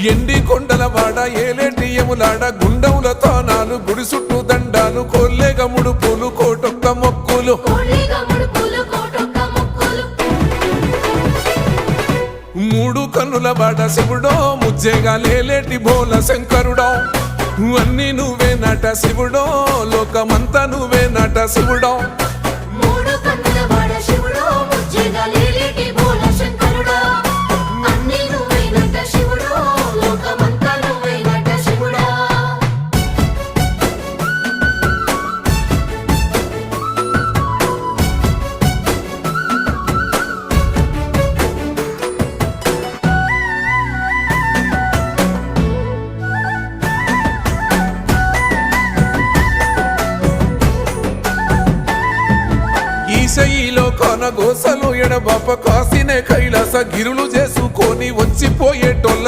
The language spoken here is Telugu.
ఎండి కొండల వాడ ఏలేటి యములాడ గుండముల తానాలు గుడి చుట్టూ దండాలు కొల్లేగ ముడుపులు కోటొక్క మొక్కులు మూడు కన్నుల వాడ శివుడో ముజ్జేగా లేలేటి బోల శంకరుడో అన్ని నువ్వే నట శివుడో లోకమంతా నువ్వే నట శివుడో ఈశయిలో కొన గోసలు ఎడబాప కాసినే కైలాస గిరులు చేసుకొని వచ్చిపోయేటోళ్ళ